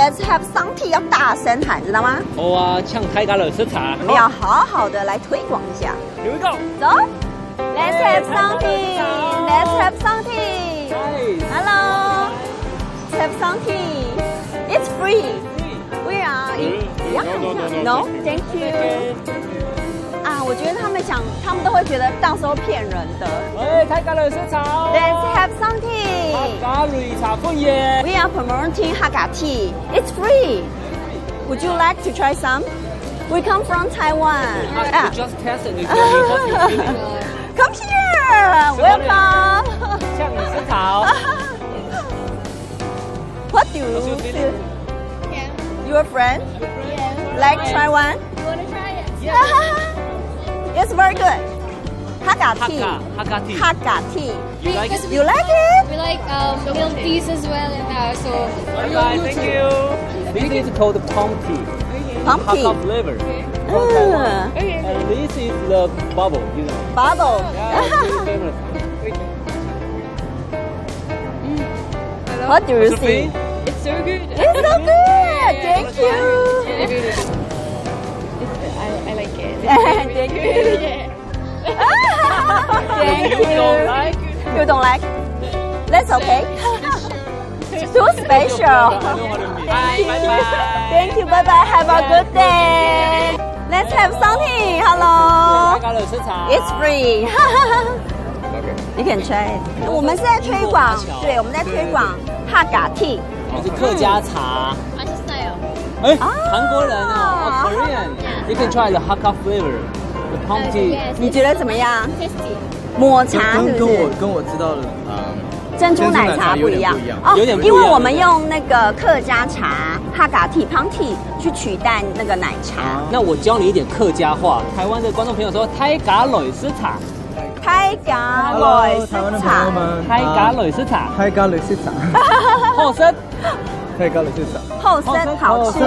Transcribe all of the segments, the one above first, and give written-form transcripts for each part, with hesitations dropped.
Let's have something 要大声喊，知道吗？好啊，唱泰加雷色茶。我们要好好的来推广一下。Here we go。走 ，Let's have something. Let's have something. Hello. Let's have something. It's free. We are. No, thank you. 啊，我觉得他们都会觉得到时候骗人的。泰加雷色茶。Let's have something. 加雷茶歡迎。We are promoting Hakka tea. It's free. Would you like to try some? We come from Taiwan. You just test it. Come here. Welcome. 唱色茶。What do you feel? Your friend? Yeah. Like try one? You want to try it? It's very good. Hakka tea. Hakka tea. Hakka tea. You like it? You like it? We like milk teas as well in there, so. Bye. Thank you. This is called pumpkin. Pumpkin. Hakka flavor. And this is the bubble. You know. Bubble. Yeah, it's very famous. What do you think? It's so good. It's so good. Thank you. I like it. Thank you. Thank You don't like? You don't like? That's okay. Too special. I know what you mean. Bye. Thank you. Bye bye. Have a good day. Let's have something. Hello. 泰加雷色茶。 It's free. You can try it. 我们是在推广，对，我们在推广Hakka tea。是客家茶。哎，韩国人啊，Korean。You can try the Hakka flavor, the pumpkin. 你觉得怎么样？ Tasty. 抹茶是不是？跟我知道的珍珠奶茶不一样有点不一样因为我们用那个客家茶Hakka tea、Pumpkin 去取代那个奶茶。那我教你一点客家话。台湾的观众朋友说泰加雷色茶。泰加雷色茶。泰加雷色茶。泰加雷色茶。后生。泰加雷色茶。后生好吃。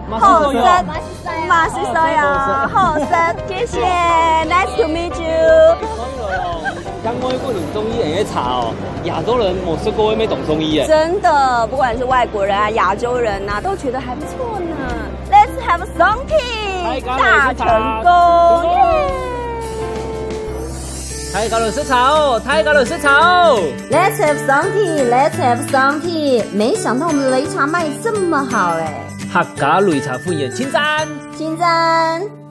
后生。马西所有。後生，謝謝 ，Nice to meet you。剛我一個年中醫人嘅茶哦，亞洲人冇試過，沒懂中醫誒。真的，不管是外國人啊、亞洲人啊，都覺得還不錯呢。Let's have something， 大成功！泰加雷色茶哦，泰加雷色茶哦。Let's have something，Let's have something。沒想到我們的擂茶賣這麼好哎。客家擂茶歡迎千讚，千讚。